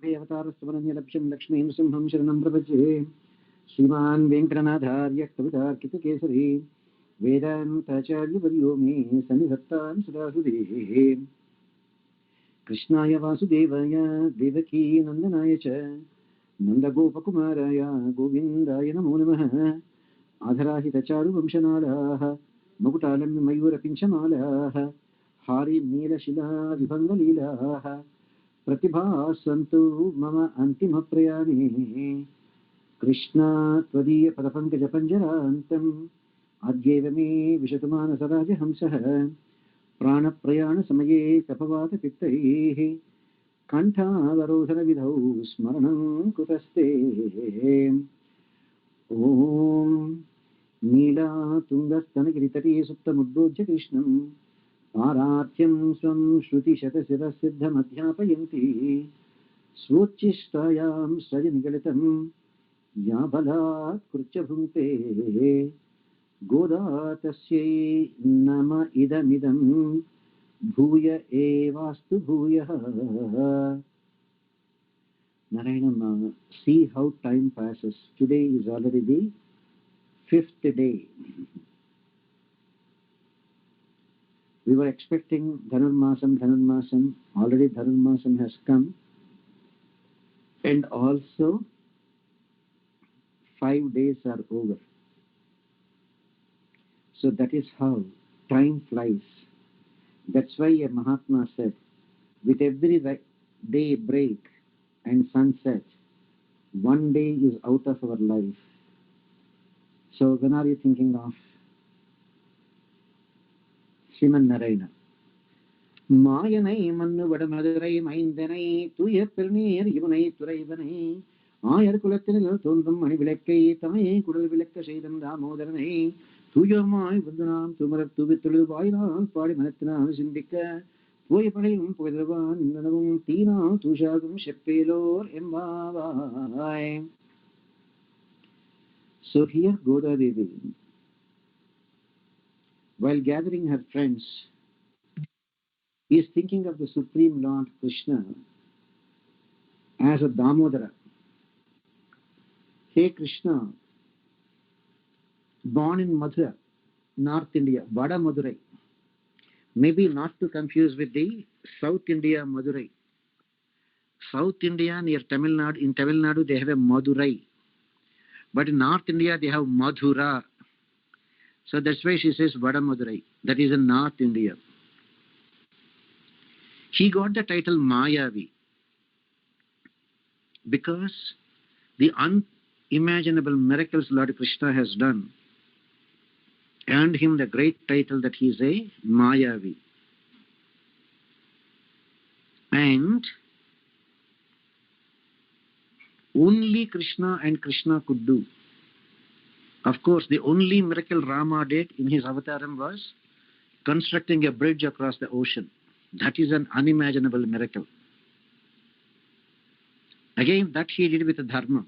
अवतारस्तवनन्यलक्ष्यं लक्ष्मीं सिंहं शरणं प्रपद्ये श्रीमान् वेङ्कटनाथार्य कवितार्किककेसरी वेदान्ताचार्यवर्यो मे सन्निधत्तां सदा हृदि कृष्णाय वासुदेवाय देवकी नन्दनाय च नन्दगोपकुमाराय गोविन्दाय नमो नमः आधराहितचारुवंशनालाः मकुटालम्य मयूरपिञ्चमालाः हारिनीलशिला विभङ्गलीलाः प्रतिभासन्तु मम अन्तिमप्रयाणे कृष्णा त्वदीय पदपङ्कजपञ्जरान्तम् अद्यैव मे विशतु मानसराजहंसः प्राणप्रयाणसमये कफवातपित्तैः कण्ठावरोधनविधौ स्मरणं कुतस्ते ॐ नीलातुङ्गस्तनगिरितटे सुप्तमुद्बोध्य कृष्णम् पारार्थ्यं स्वं श्रुतिशतशिरसिद्धमध्यापयन्ति स्वोच्छिष्टायां सृजनिगलितं या बलात् कृत्य भुङ्क्ते गोदा तस्यै नम इदमिदं भूय एवास्तु भूयः Narayanam, see how time passes. Today is already the 5th day. We were expecting Dhanurmasam. Already Dhanurmasam has come. And also 5 days are over. So that is how time flies. That's why a Mahatma said, with every day break and sunset, one day is out of our life. So when are you thinking of Sriman Narayana? மாயனை மண்ணு வடமதுரை மைந்தனை தூய பெருநீர் இவனை துறைவனை ஆயர் குலத்தினில் தோன்றும் மணி விளக்கை தாயை குடல் விளக்க செய்தம் தாமோதரனை தூயமாய் வந்து நாம் துமரத் தூவித்தொழு வாயினால் பாடி மனத்தினால் சிந்திக்க போயப்படையும் புகழ்வான் நிலவும் தீனா தூஷாகும் செப்பேலோர் எம்பாவாய். So here Goda Devi, while gathering her friends, is thinking of the Supreme Lord Krishna as a Damodara. Hey Krishna, born in Mathura, North India, Vada Madurai. Maybe not to confuse with the South India Madurai. South India near Tamil Nadu, in Tamil Nadu they have a Madurai. But in North India they have Madhura. So that's why she says Vada Madurai. That is in North India. He got the title Mayavi because the unimaginable miracles Lord Krishna has done earned him the great title that he is a Mayavi. And only Krishna and Krishna could do. Of course, the only miracle Rama did in his avataram was constructing a bridge across the ocean. That is an unimaginable miracle. Again, that he did with dharma.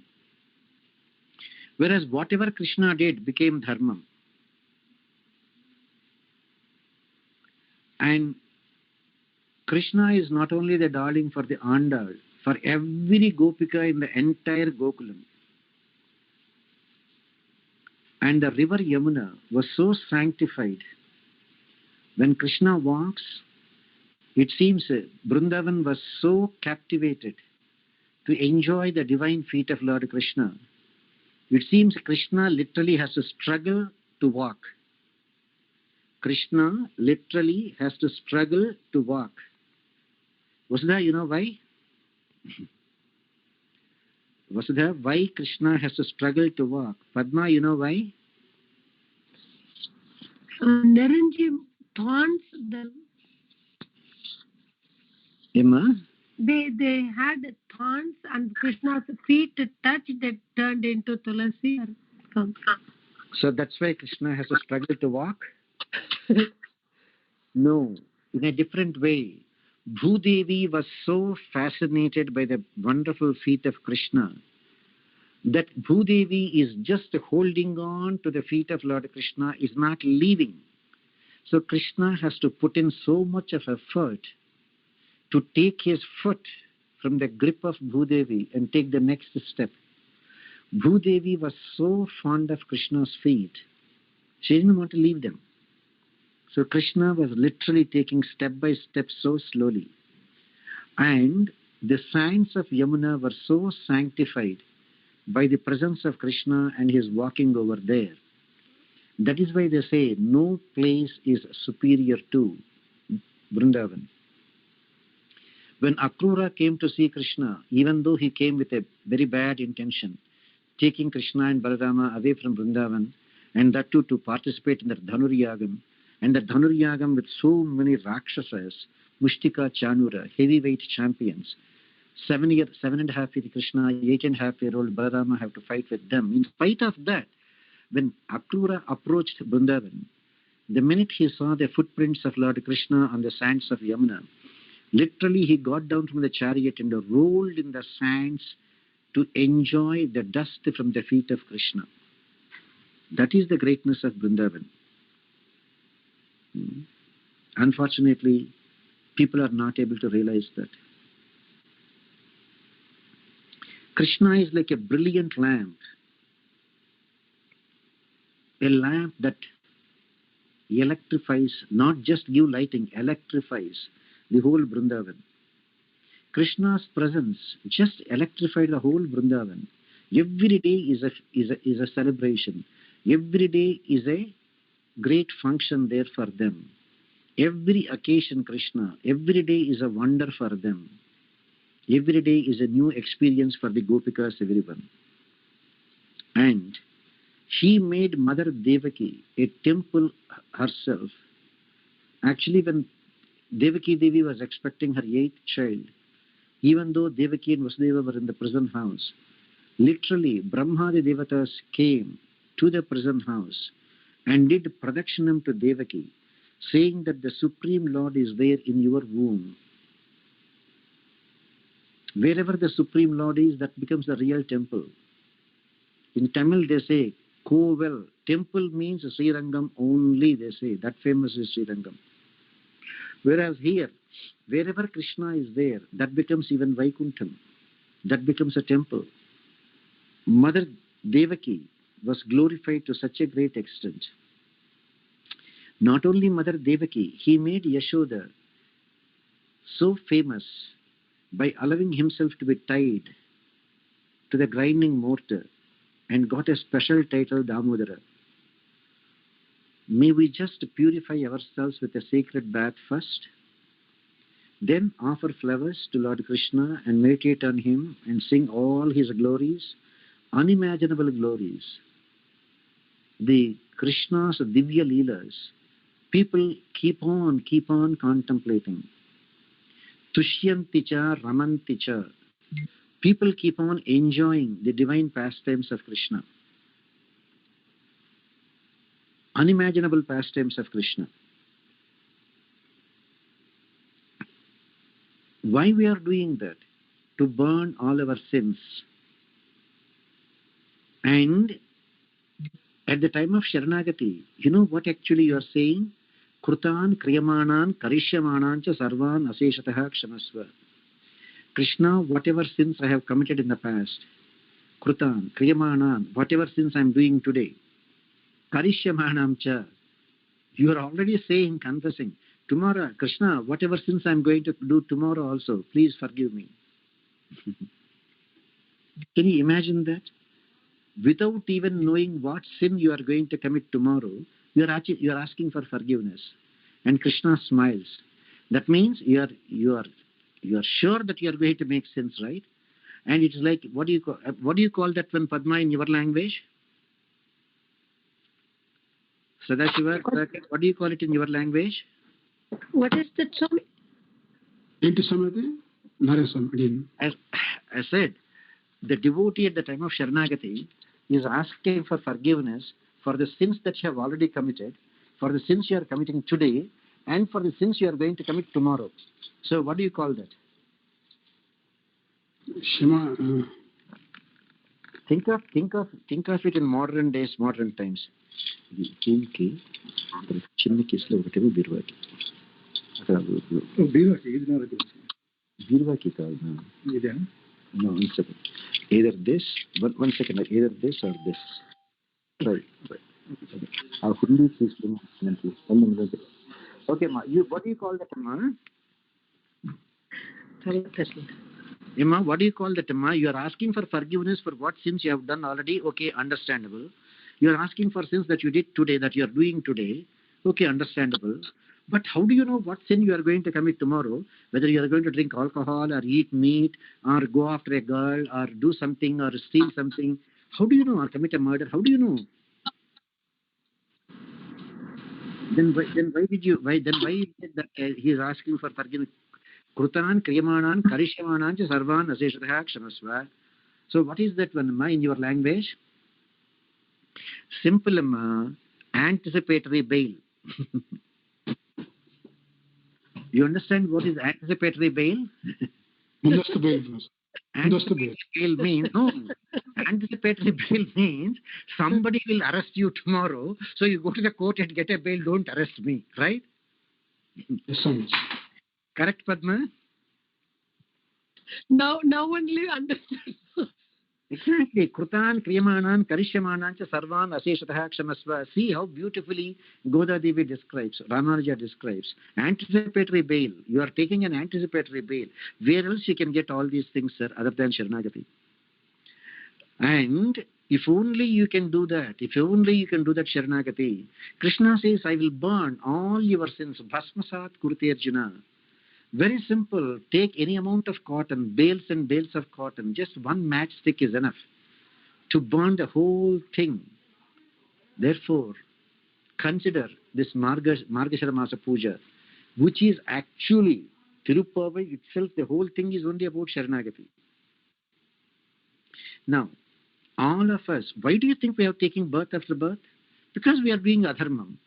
Whereas whatever Krishna did became dharma. And Krishna is not only the darling for the Andal, for every Gopika in the entire Gokulam. And the river Yamuna was so sanctified. When Krishna walks, it seems Vrindavan was so captivated to enjoy the divine feet of Lord Krishna. It seems Krishna literally has to struggle to walk. Krishna literally has to struggle to walk. Vasudha, you know why? Vasudha, why Krishna has to struggle to walk? Padma, you know why? Naranji taunts them. Emma? They had thorns and Krishna's feet touched, that turned into Tulasi. So that's why Krishna has to struggle to walk? No, in a different way. Bhudevi was so fascinated by the wonderful feet of Krishna that Bhudevi is just holding on to the feet of Lord Krishna, is not leaving. So Krishna has to put in so much of effort to take his foot from the grip of Bhudevi and take the next step. Bhudevi was so fond of Krishna's feet, she didn't want to leave them. So Krishna was literally taking step by step so slowly. And the sands of Yamuna were so sanctified by the presence of Krishna and his walking over there. That is why they say no place is superior to Vrindavan. When Akrura came to see Krishna, even though he came with a very bad intention, taking Krishna and Balarama away from Vrindavan, and that too to participate in the Dhanuryagam, and the Dhanuryagam with so many Rakshasas, Mushtika Chanura, heavyweight champions, 7.5-year Krishna, 8.5-year-old Balarama have to fight with them. In spite of that, when Akrura approached Vrindavan, the minute he saw the footprints of Lord Krishna on the sands of Yamuna, literally he got down from the chariot and rolled in the sands to enjoy the dust from the feet of Krishna. That is the greatness of Vrindavan. Unfortunately, people are not able to realize that. Krishna is like a brilliant lamp. A lamp that electrifies, not just give lighting, electrifies the whole Vrindavan. Krishna's presence just electrified the whole Vrindavan. Every day is a celebration. Every day is a great function there for them. Every occasion, Krishna, every day is a wonder for them. Every day is a new experience for the Gopikas, everyone. And she made Mother Devaki a temple herself. Actually, when Devaki Devi was expecting her 8th child, even though Devaki and Vasudeva were in the prison house, literally Brahmadi Devatas came to the prison house and did pradakshinam to Devaki, saying that the Supreme Lord is there in your womb. Wherever the Supreme Lord is, that becomes the real temple. In Tamil they say, Kovel. Temple means Srirangam only, they say. That famous is Srirangam. Whereas here, wherever Krishna is there, that becomes even Vaikuntham. That becomes a temple. Mother Devaki was glorified to such a great extent. Not only Mother Devaki, he made Yashoda so famous by allowing himself to be tied to the grinding mortar and got a special title, Damodara. May we just purify ourselves with a sacred bath first, then offer flowers to Lord Krishna and meditate on him and sing all his glories, unimaginable glories. The Krishna's Divya Leelas, people keep on contemplating. Tushyanticha Ramanticha. People keep on enjoying the divine pastimes of Krishna. Unimaginable pastimes of Krishna. Why we are doing that? To burn all our sins. And at the time of Sharanagati, you know what actually you are saying? Krutan kriyamanan karishyamanan sarvan aseshataha kshamasva. Krishna, whatever sins I have committed in the past, Krutan, Kriyamanan, whatever sins I am doing today, Karishyamanam cha, you are already saying, confessing, tomorrow, Krishna, whatever sins I am going to do tomorrow also, please forgive me. Can you imagine that? Without even knowing what sin you are going to commit tomorrow, you are asking for forgiveness. And Krishna smiles. That means you are sure that you are going to make sins, right? And it's like, what do you call that one, Padma, in your language? Sadashiva, what do you call it in your language? What is that song? As I said, the devotee at the time of Sharanagati is asking for forgiveness for the sins that you have already committed, for the sins you are committing today, and for the sins you are going to commit tomorrow. So what do you call that? Shema. Think of it in modern days, modern times. Girvaki called. No, it's okay. Either this, one second, either this or this. Right. Okay. Our Hindi is excellent. Please. Okay, ma. What do you call that, ma? Emma, what do you call that, ma? You are asking for forgiveness for what sins you have done already. Okay, understandable. You are asking for sins that you did today, that you are doing today. Okay, understandable. But how do you know what sin you are going to commit tomorrow? Whether you are going to drink alcohol or eat meat or go after a girl or do something or steal something? How do you know? Or commit a murder? How do you know? Then why did you why is it that he is asking for forgiveness? Krutan kriyamanan karishyamanan cha sarvan aseshatah kshamasva. So what is that one, ma, in your language? Simple, ma. Anticipatory bail. You understand what is anticipatory bail? Anticipatory bail means no. Anticipatory bail means somebody will arrest you tomorrow, so you go to the court and get a bail. Don't arrest me, right? Yes, Correct, Padma? Now only understand. Exactly. Krutan, Kriyamanan, Karishyamanan, Sarvan, Aseshatah, Kshamasva. See how beautifully Goda Devi describes, Ramanuja describes. Anticipatory bail. You are taking an anticipatory bail. Where else you can get all these things, sir, other than Sharanagati? And if only you can do that, Sharanagati, Krishna says, I will burn all your sins. Bhasmasat Kurti Arjuna. Very simple. Take any amount of cotton, bales and bales of cotton. Just one matchstick is enough to burn the whole thing. Therefore, consider this Margashara Masa Puja, which is actually Tirupavai itself. The whole thing is only about Sharanagati. Now, all of us, why do you think we are taking birth after birth? Because we are doing adharmam.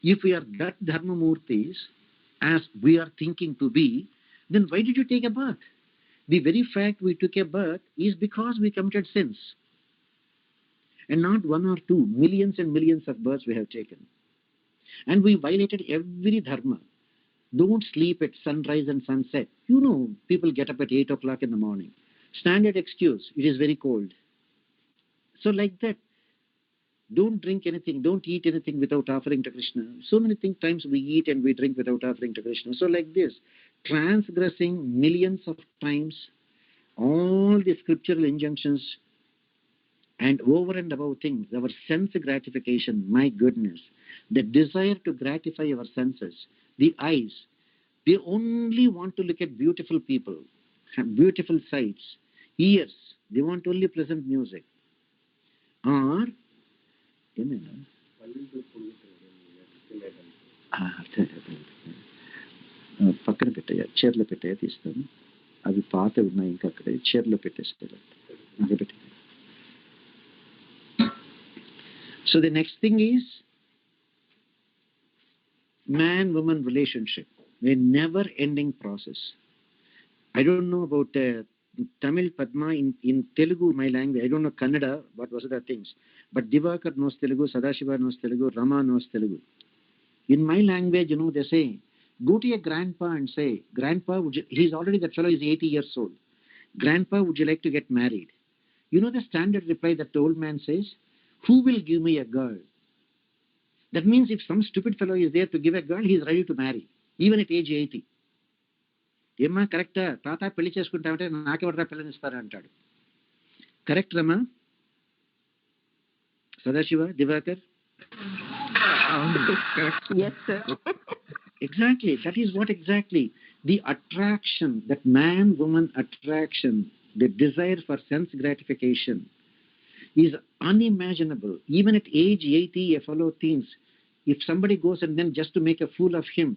If we are that dharma murtis, as we are thinking to be, then why did you take a birth? The very fact we took a birth is because we committed sins. And not one or two, millions and millions of births we have taken. And we violated every dharma. Don't sleep at sunrise and sunset. You know, people get up at 8 o'clock in the morning. Standard excuse, it is very cold. So like that, don't drink anything, don't eat anything without offering to Krishna. So many times we eat and we drink without offering to Krishna. So like this, transgressing millions of times all the scriptural injunctions and over and above things, our sense gratification, my goodness, the desire to gratify our senses, the eyes, they only want to look at beautiful people, beautiful sights. Ears, they want only pleasant music. Or పక్కన పెట్టయ్యా, చీరలో పెట్టయ్యా, తీస్తాను. అవి పాతవి ఉన్నాయి ఇంకా అక్కడ, చీరలో పెట్టేస్తారు. So the next thing is man-woman relationship, a never-ending process. I don't know about Tamil, Padma, in Telugu, my language. I don't know Kannada, what was the things. But Divakar knows Telugu, Sadashiva knows Telugu, Rama knows Telugu. In my language, you know, they say, go to your grandpa and say, Grandpa, he's already, that fellow is 80 years old. Grandpa, would you like to get married? You know the standard reply that the old man says? Who will give me a girl? That means if some stupid fellow is there to give a girl, he is ready to marry, even at age 80. ఏమ్మా కరెక్టా? తాత పెళ్లి చేసుకుంటామంటే నాకెవడరా పిల్లని ఇస్తారా అంటాడు. Correct రమ్మా? Sadashiva, Diwakar? Yes, sir. Exactly. That is what exactly. The attraction, that man-woman attraction, the desire for sense gratification is unimaginable. Even at age 80, a fellow thinks, if somebody goes and then just to make a fool of him,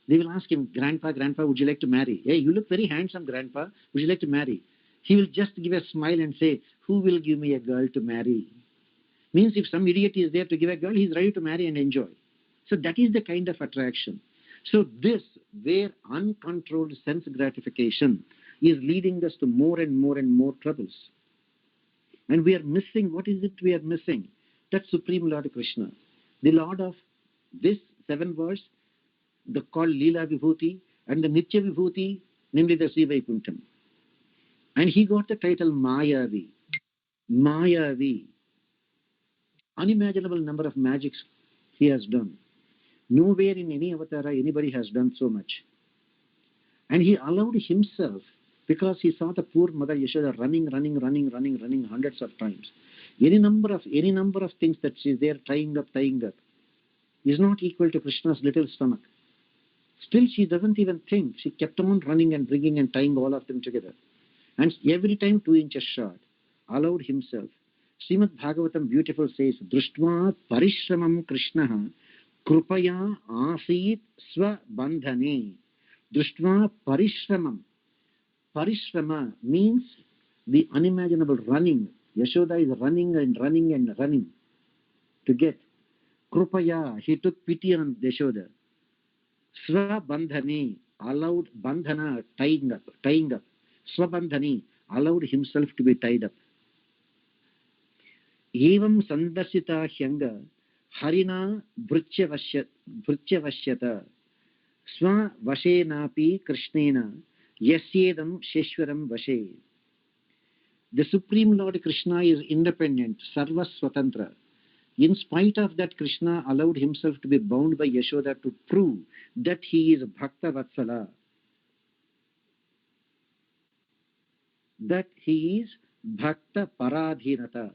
they will ask him, Grandpa, would you like to marry? Hey, you look very handsome, Grandpa. Would you like to marry? He will just give a smile and say, who will give me a girl to marry? Means if some idiot is there to give a girl, he is ready to marry and enjoy. So that is the kind of attraction. So this, where uncontrolled sense gratification is leading us to more and more and more troubles. And we are missing, what is it we are missing? That Supreme Lord Krishna. The Lord of this 7 verse, the called Leela Vibhuti and the Nitya Vibhuti, namely the Sri Vaikuntham. And he got the title Mayavi. Mayavi. Unimaginable number of magics he has done. Nowhere in any avatara anybody has done so much. And he allowed himself, because he saw the poor mother Yashoda running hundreds of times. Any number of things that she's there tying up, is not equal to Krishna's little stomach. Still, she doesn't even think. She kept on running and bringing and tying all of them together. And every time 2 inches short, allowed himself. Srimad Bhagavatam beautiful says, Društva parishramam Krishna krupaya asit swa bandhane. Društva parishramam. Parishrama means the unimaginable running. Yashoda is running to get. Krupaya, he took pity on Yashoda. Swabandhani, allowed bandhana, tying up. Swabandhani, allowed himself to be tied up. Evam sandasita hyanga harina vrutyavashyata swa vashenapi krishnena yasyedam sheshwaram vashe. The Supreme Lord Krishna is independent, sarva swatantra. In spite of that, Krishna allowed himself to be bound by Yashoda to prove that he is Bhakta Vatsala. That he is Bhakta Paradhinata.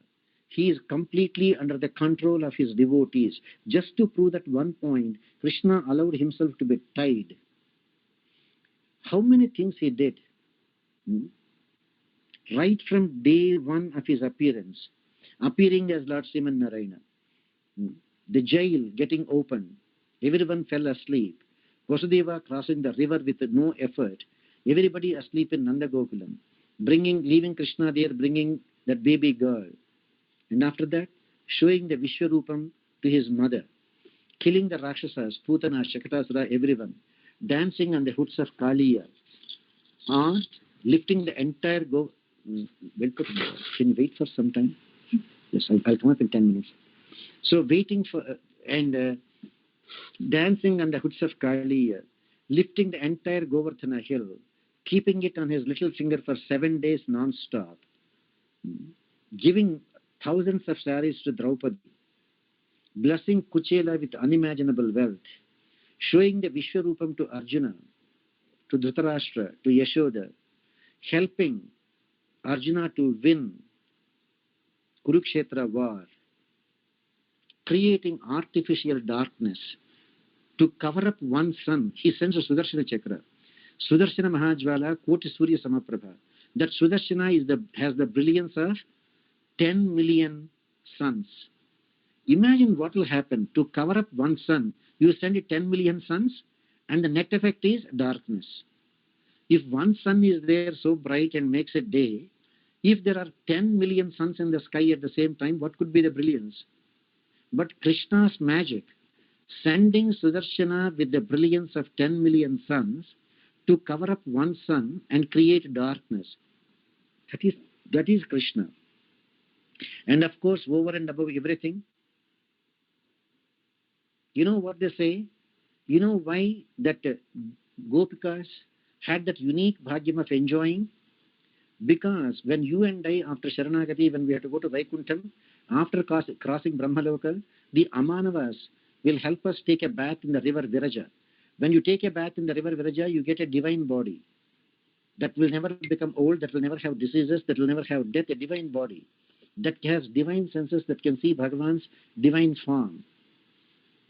He is completely under the control of his devotees. Just to prove that one point, Krishna allowed himself to be tied. How many things he did? Right from day one of his appearance, appearing as Lord Sriman Narayana. The jail getting open, everyone fell asleep. Vasudeva crossing the river with no effort, everybody asleep in Nanda Gokulam, leaving Krishna there, bringing that baby girl. And after that, showing the Vishwarupam to his mother, killing the Rakshasas, Putana, Shakatasura, everyone, dancing on the hoods of Kaliya, lifting the entire Can you wait for some time? Yes, I'll come up in 10 minutes. So waiting for dancing on the hoods of Kaliya, lifting the entire Govardhana hill, keeping it on his little finger for 7 days non-stop, giving thousands of saris to Draupadi, blessing Kuchela with unimaginable wealth, showing the Vishwarupam to Arjuna, to Dhritarashtra, to Yashoda, helping Arjuna to win Kurukshetra war, creating artificial darkness to cover up one sun. He sends a Sudarshana Chakra. Sudarshana Mahajvala, Koti Surya Samaprabha. That Sudarshana has the brilliance of 10 million suns. Imagine what will happen. To cover up one sun, you send it 10 million suns, and the net effect is darkness. If one sun is there so bright and makes it day, if there are 10 million suns in the sky at the same time, what could be the brilliance? But Krishna's magic, sending Sudarshana with the brilliance of 10 million suns to cover up one sun and create darkness. That is Krishna. And of course, over and above everything, you know what they say? You know why that Gopikas had that unique bhagyam of enjoying? Because when you and I, after Sharanagati, when we have to go to Vaikuntham, after crossing Brahmaloka, the Amanavas will help us take a bath in the river Viraja. When you take a bath in the river Viraja, you get a divine body that will never become old, that will never have diseases, that will never have death, a divine body that has divine senses, that can see Bhagavan's divine form.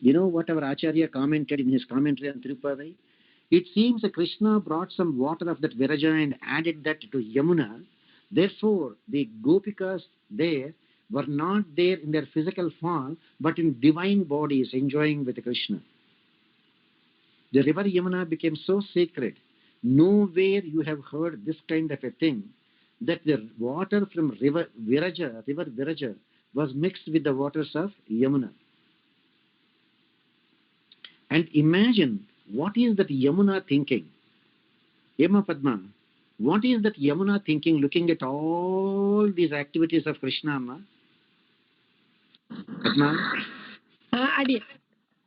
You know what our Acharya commented in his commentary on Tirupavai? It seems that Krishna brought some water of that Viraja and added that to Yamuna. Therefore, the Gopikas there were not there in their physical form, but in divine bodies enjoying with Krishna. The river Yamuna became so sacred. Nowhere you have heard this kind of a thing, that the water from river Viraja was mixed with the waters of Yamuna. And imagine, what is that Yamuna thinking? Yama Padma, what is that Yamuna thinking looking at all these activities of Krishna, Amma? Padma?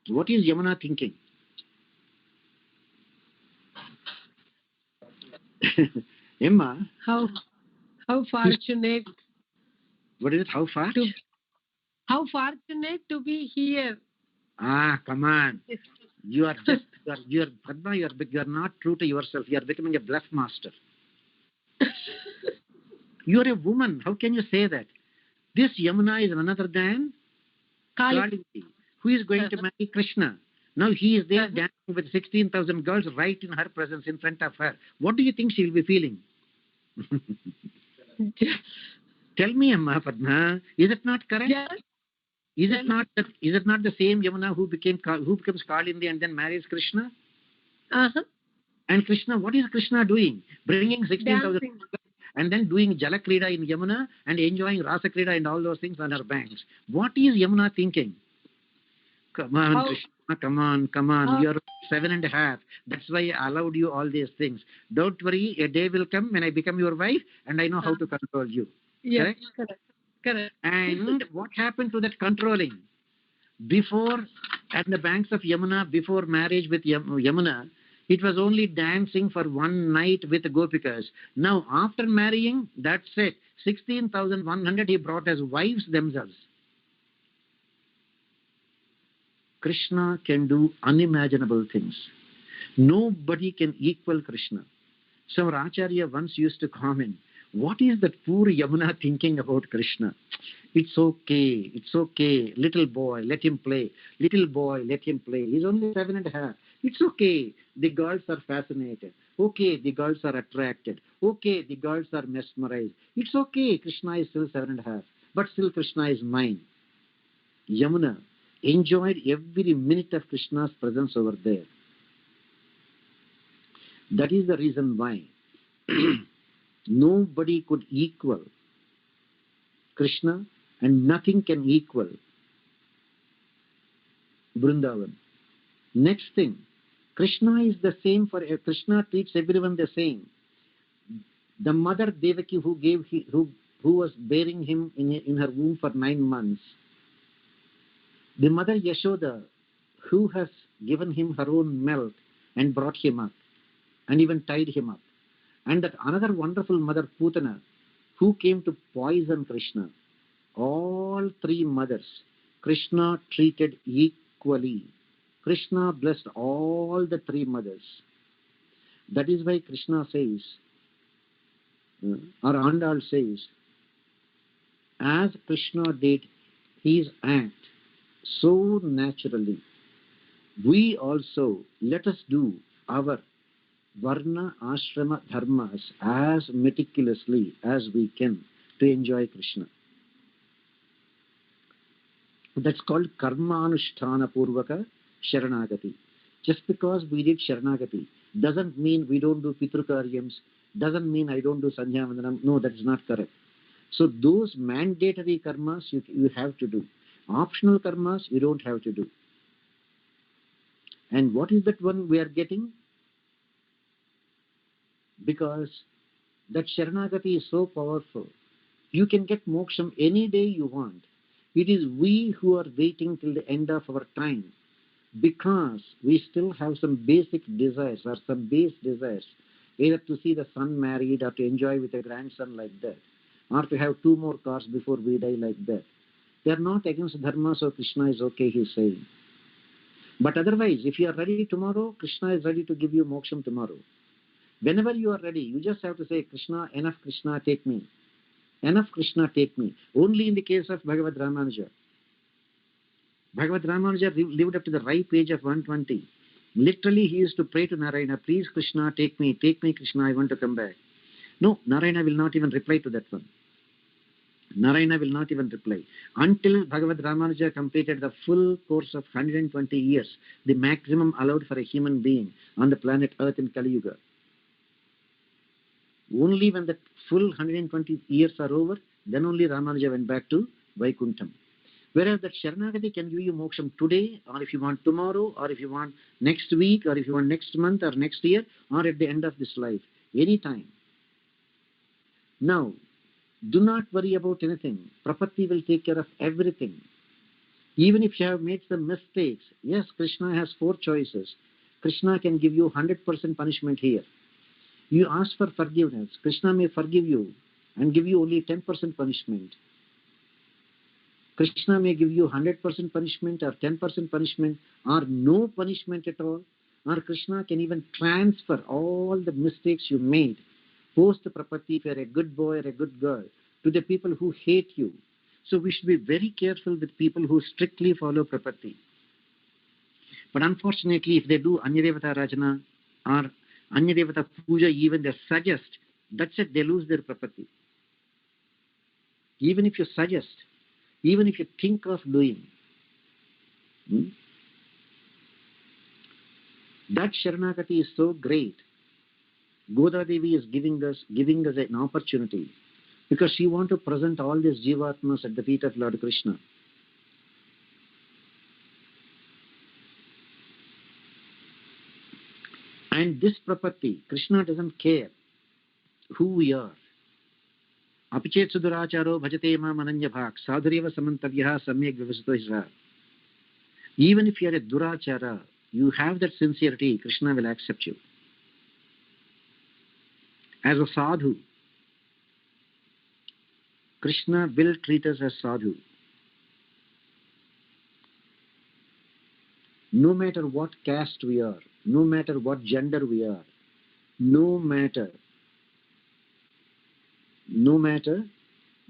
What is Yamuna thinking? Emma, How fortunate what is it? How far? how fortunate to be here. Ah, come on. You are just, you are Padma, you are not true to yourself. You are becoming a bluff master. You are a woman. How can you say that? This Yamuna is none other than Kali. Kali, who is going to marry Krishna. Now he is there dancing with 16,000 girls right in her presence, in front of her. What do you think she will be feeling? Tell me, Amma Padma, is it not correct? Yes. Is it not the same Yamuna who becomes Kalindi and then marries Krishna? Uh-huh. And Krishna, what is Krishna doing? Bringing 16,000 Dancing. and then doing Jalakrida in Yamuna and enjoying Rasakrida and all those things on her banks. What is Yamuna thinking? Come on, Krishna, come on. You're 7.5. That's why I allowed you all these things. Don't worry, a day will come when I become your wife and I know how to control you. Yes, correct. And what happened to that controlling? Before, at the banks of Yamuna, before marriage with Yamuna, it was only dancing for one night with Gopikas. Now, after marrying, that's it. 16,100 he brought as wives themselves. Krishna can do unimaginable things. Nobody can equal Krishna. So our Acharya once used to comment, what is that poor Yamuna thinking about Krishna? It's okay. Little boy, let him play. Little boy, let him play. He's only 7.5. It's okay. The girls are fascinated. Okay, the girls are attracted. Okay, the girls are mesmerized. It's okay. Krishna is still 7.5. But still Krishna is mine. Yamuna enjoyed every minute of Krishna's presence over there. That is the reason why nobody could equal Krishna and nothing can equal Vrindavan. Next thing, Krishna is the same for Krishna treats everyone the same. The mother Devaki who was bearing him in her womb for 9 months, the mother Yashoda who has given him her own milk and brought him up and even tied him up, and that another wonderful mother Putana who came to poison Krishna. All 3 mothers Krishna treated equally. Krishna blessed all the 3 mothers. That is why Krishna says, or Andal says, as Krishna did his act so naturally, we also let us do our Varna Ashrama Dharmas as meticulously as we can to enjoy Krishna. That's called Karmanushtana Purvaka Sharanagati. Just because we did Sharanagati doesn't mean we don't do Pitrukaryams, doesn't mean I don't do Sandhya Vandanam. No, that is not correct. So those mandatory karmas you have to do. Optional karmas you don't have to do. And what is that one we are getting? Because that Sharanagati is so powerful. You can get moksham any day you want. It is we who are waiting till the end of our time because we still have some basic desires or some base desires, either to see the son married or to enjoy with a grandson like that, or to have 2 more cars before we die like that. They are not against dharma, so Krishna is okay, he is saying. But otherwise, if you are ready tomorrow, Krishna is ready to give you moksham tomorrow. Whenever you are ready, you just have to say, Krishna, enough Krishna, take me. Enough Krishna, take me. Only in the case of Bhagavad Ramanuja. Bhagavad Ramanuja lived up to the ripe age of 120. Literally, he used to pray to Narayana, please Krishna, take me Krishna, I want to come back. No, Narayana will not even reply to that one. Narayana will not even reply. Until Bhagavad Ramanuja completed the full course of 120 years, the maximum allowed for a human being on the planet Earth in Kali Yuga. Only when the full 120 years are over, then only Ramanuja went back to Vaikuntham. Whereas that Sharanagati can give you moksham today, or if you want tomorrow, or if you want next week, or if you want next month, or next year, or at the end of this life, any time. Now, do not worry about anything. Prapatti will take care of everything. Even if you have made some mistakes, yes, Krishna has 4 choices. Krishna can give you 100% punishment here. You ask for forgiveness. Krishna may forgive you and give you only 10% punishment. Krishna may give you 100% punishment or 10% punishment or no punishment at all. Or Krishna can even transfer all the mistakes you made post prapatti, if you are a good boy or a good girl, to the people who hate you. So we should be very careful with people who strictly follow prapatti. But unfortunately, if they do Anyadevata Rajana or Anyadevata Puja, even they suggest, that's it, they lose their prapatti. Even if you suggest, even if you think of doing, that Sharanagati is so great. Goda Devi is giving us an opportunity because she wants to present all these Jivatmas at the feet of Lord Krishna. And this prapatti, Krishna doesn't care who we are. Apichet suduracharo bhajate ma mananya bhak sadhureva samantavyaha samyak vivasito hisar. Even if you are a durachara, you have that sincerity, Krishna will accept you. As a sadhu, Krishna will treat us as sadhu. No matter what caste we are, no matter what gender we are, no matter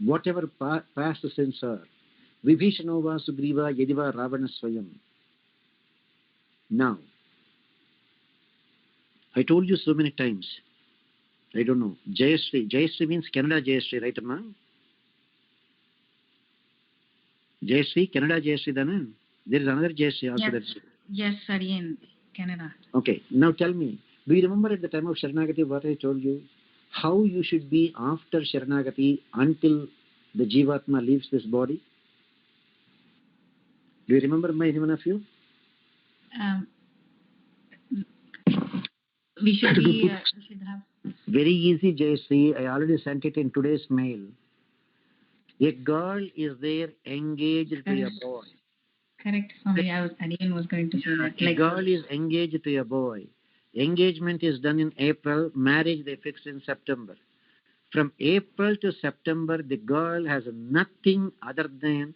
whatever past sins are, Vibhishanova Sugriva Yediva Ravana Swayam. Now, I told you so many times, I don't know, Jayashree. Jayashree means Canada Jayashree, right, Amma? Jayashree, Canada Jayashree, Dana? There is another Jayashree also. Yes, sir, in Canada. Okay, now tell me, do you remember at the time of Sharanagati what I told you? How you should be after Sharanagati until the Jivatma leaves this body? Do you remember, anyone of you? We should have. Very easy, Jayashree. I already sent it in today's mail. A girl is there engaged to a boy. Correct, Swami. Anyone was going to say that. A girl is engaged to a boy. Engagement is done in April. Marriage they fixed in September. From April to September, the girl has nothing other than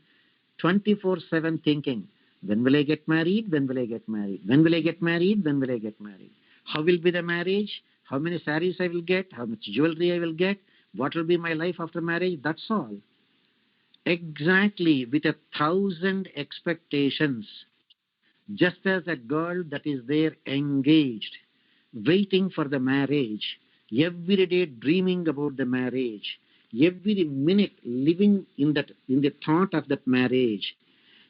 24/7 thinking. When will I get married? When will I get married? When will I get married? When will I get married? How will be the marriage? How many saris I will get? How much jewelry I will get? What will be my life after marriage? That's all. Exactly, with 1,000 expectations. Just as a girl that is there engaged, waiting for the marriage, every day dreaming about the marriage, every minute living in the thought of that marriage,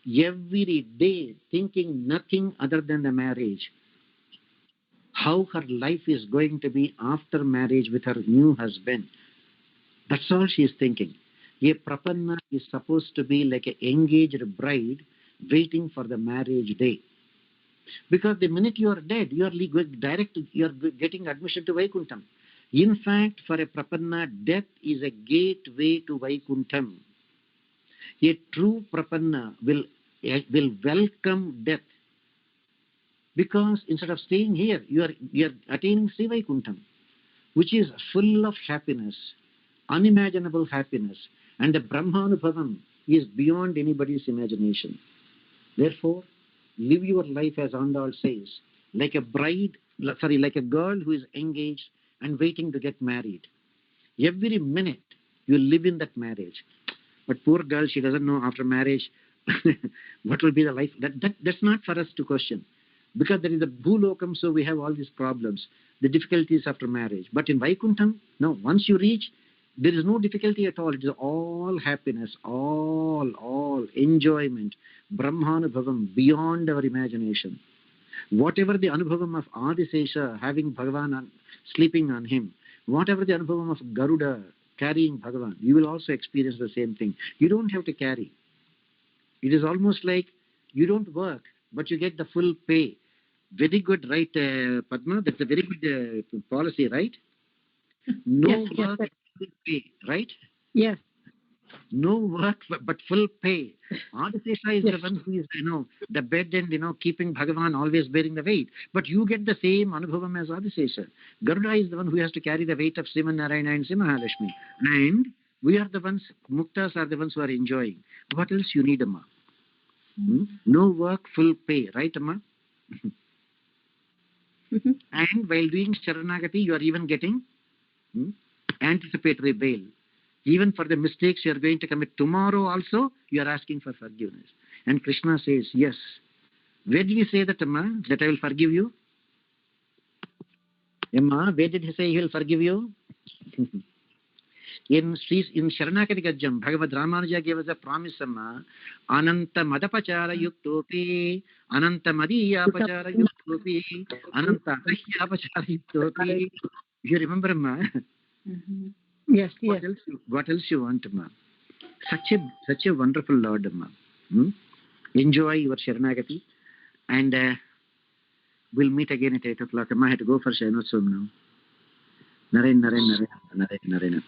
every day thinking nothing other than the marriage, how her life is going to be after marriage with her new husband. That's all she is thinking. A prapanna is supposed to be like an engaged bride waiting for the marriage day. Because the minute you are dead, you are getting admission to Vaikuntham. In fact, for a prapanna, death is a gateway to Vaikuntham. A true prapanna will welcome death. Because instead of staying here, you are attaining Sri Vaikuntham, which is full of happiness, unimaginable happiness. And the Brahmanubhavam is beyond anybody's imagination. Therefore, live your life as Andal says, like a girl who is engaged and waiting to get married. Every minute you live in that marriage. But poor girl, she doesn't know after marriage what will be the life. That's not for us to question. Because there is a Bhulokam, so we have all these problems, the difficulties after marriage. But in Vaikuntham, no, once you reach, there is no difficulty at all. It is all happiness, all enjoyment, Brahmanubhavam beyond our imagination. Whatever the Anubhavam of Adisesha having Bhagavan sleeping on him, whatever the Anubhavam of Garuda carrying Bhagavan, you will also experience the same thing. You don't have to carry. It is almost like you don't work, but you get the full pay. Very good, right, Padma? That's a very good policy, right? No Yes, work, yes, pay, right? Yes. No work but full pay. Adisesha is the one who is, the bed and, keeping Bhagavan always bearing the weight. But you get the same anubhavam as Adisesha. Garuda is the one who has to carry the weight of Sriman Narayana and Sri Mahalakshmi. And we are the ones, muktas are the ones who are enjoying. What else you need, Amma? No work, full pay. Right, Amma? And while doing Sharanagati, you are even getting anticipatory bail. Even for the mistakes you are going to commit tomorrow also, you are asking for forgiveness. And Krishna says, yes. Where did he say that, Amma, that I will forgive you? Amma, where did he say he will forgive you? In Sharanagati Gajjam, Bhagavad Ramanuja gave us a promise, Amma. Ananta madapachara yuktopi, ananta madiyapachara yuktopi, ananta atahyapachara yuktopi. You remember, Amma? Yes, What else you want, Amma? Such a wonderful Lord, Amma. Enjoy your Sharanagati, and we'll meet again at 8 o'clock. Amma, I had to go for Shainotsvam now. Naren.